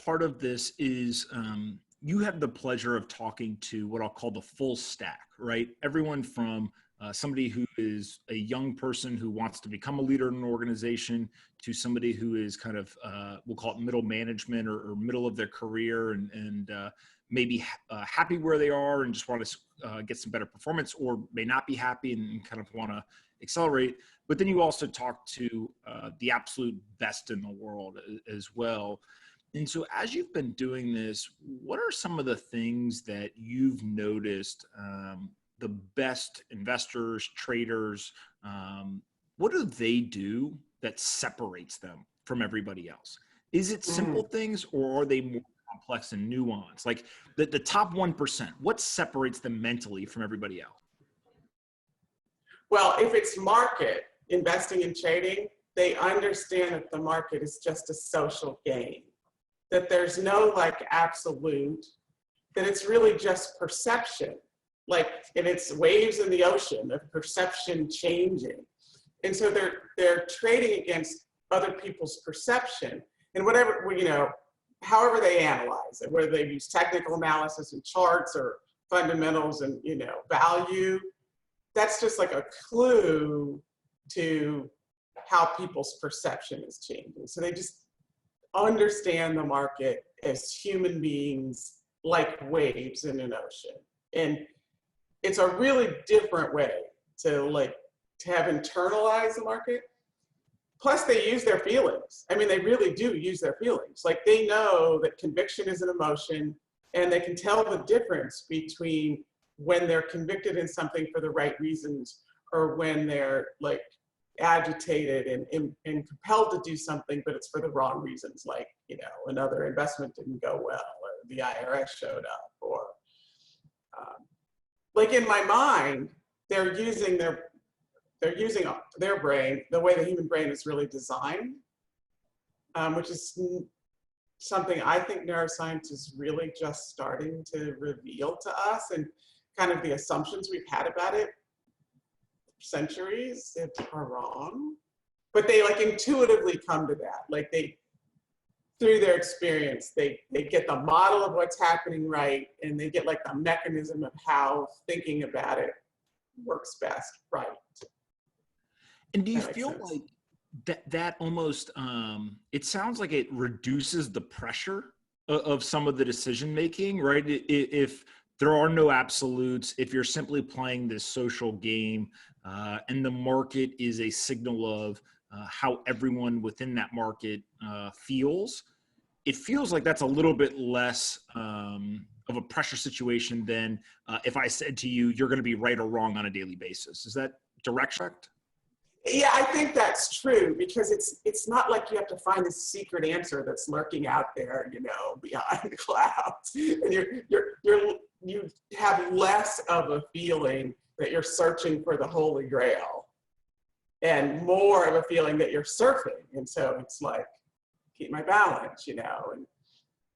part of this is you have the pleasure of talking to what I'll call the full stack, right? Everyone from somebody who is a young person who wants to become a leader in an organization to somebody who is kind of, we'll call it middle management or middle of their career and maybe happy where they are and just want to get some better performance, or may not be happy and kind of want to accelerate. But then you also talk to the absolute best in the world as well. And so as you've been doing this, what are some of the things that you've noticed the best investors, traders, what do they do that separates them from everybody else? Is it simple things, or are they more complex and nuanced? Like the top 1%, what separates them mentally from everybody else? Well, if it's market, investing and trading, they understand that the market is just a social game, that there's no like absolute, that it's really just perception. Like, and it's waves in the ocean of perception changing. And so they're trading against other people's perception, and whatever, you know, however they analyze it, whether they use technical analysis and charts or fundamentals and, you know, value, that's just like a clue to how people's perception is changing. So they just understand the market as human beings, like waves in an ocean. And it's a really different way to have internalized the market. Plus they use their feelings. I mean, they really do use their feelings. Like, they know that conviction is an emotion, and they can tell the difference between when they're convicted in something for the right reasons or when they're like agitated and compelled to do something, but it's for the wrong reasons. Like, you know, another investment didn't go well, or the IRS showed up, or like in my mind, they're using their brain the way the human brain is really designed, which is something I think neuroscience is really just starting to reveal to us, and kind of the assumptions we've had about it centuries are wrong. But they like intuitively come to that. Like, they, through their experience, they get the model of what's happening right, and they get like the mechanism of how thinking about it works best right. And do you feel like that almost, it sounds like it reduces the pressure of some of the decision making, right? If there are no absolutes, if you're simply playing this social game, and the market is a signal of how everyone within that market feels, it feels like that's a little bit less of a pressure situation than if I said to you, you're going to be right or wrong on a daily basis. Is that correct? Yeah, I think that's true, because it's not like you have to find this secret answer that's lurking out there, you know, behind the clouds. And you have less of a feeling that you're searching for the Holy Grail, and more of a feeling that you're surfing. And so it's like, keep my balance, you know,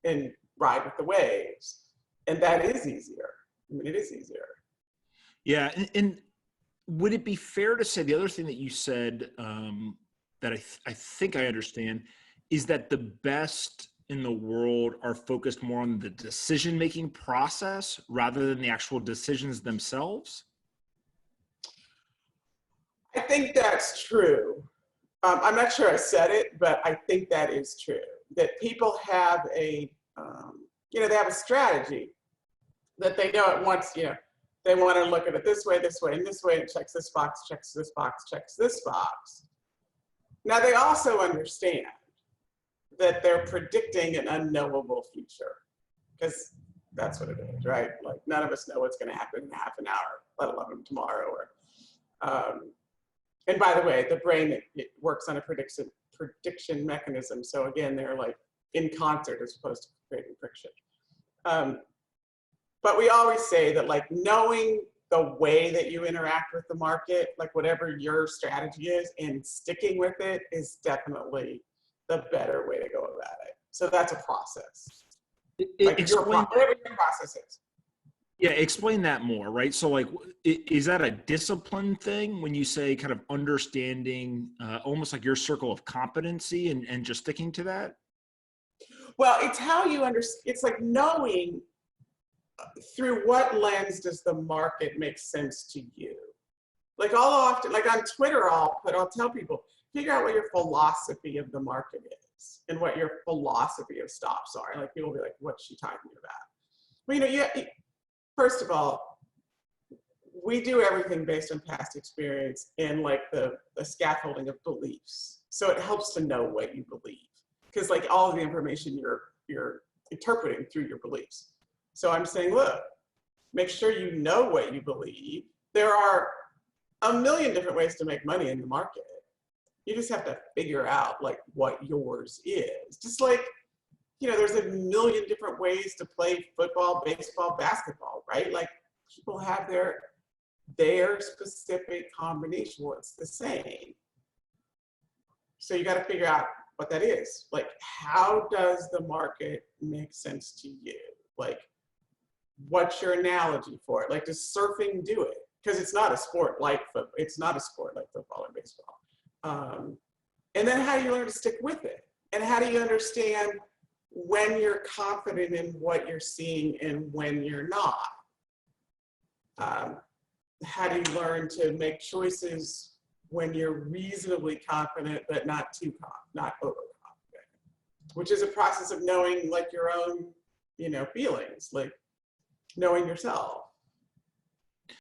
and ride with the waves. And that is easier. I mean, it is easier. Yeah, and would it be fair to say the other thing that you said that I think I understand is that the best in the world are focused more on the decision-making process rather than the actual decisions themselves? I think that's true. I'm not sure I said it, but I think that is true. That people have they have a strategy that they know at once, you know, they want to look at it this way, and this way, and checks this box, checks this box, checks this box. Now, they also understand that they're predicting an unknowable future, because that's what it is, right? Like, none of us know what's going to happen in half an hour, let alone tomorrow. And by the way, the brain, it works on a prediction mechanism. So again, they're like in concert as opposed to creating friction. But we always say that, like, knowing the way that you interact with the market, like whatever your strategy is, and sticking with it is definitely the better way to go about it. So that's a process. Whatever your process is. Yeah, explain that more, right? So, like, is that a discipline thing when you say kind of understanding almost like your circle of competency and just sticking to that? Well, it's how you understand. It's like knowing through what lens does the market make sense to you. Like I'll often, like on Twitter, I'll tell people, figure out what your philosophy of the market is and what your philosophy of stops are. Like people will be like, what's she talking about? Well, first of all, we do everything based on past experience and like the scaffolding of beliefs. So it helps to know what you believe, because like all of the information you're interpreting through your beliefs. So I'm saying, look, make sure you know what you believe. There are a million different ways to make money in the market. You just have to figure out like what yours is. Just like, there's a million different ways to play football, baseball, basketball, right? Like people have their specific combination. Well, it's the same. So you got to figure out what that is. Like, how does the market make sense to you? Like, what's your analogy for it? Like, does surfing do it? Because it's not a sport like football. It's not a sport like football or baseball. And then how do you learn to stick with it? And how do you understand when you're confident in what you're seeing and when you're not? How do you learn to make choices when you're reasonably confident, but not not overconfident? Which is a process of knowing like your own, feelings, like knowing yourself.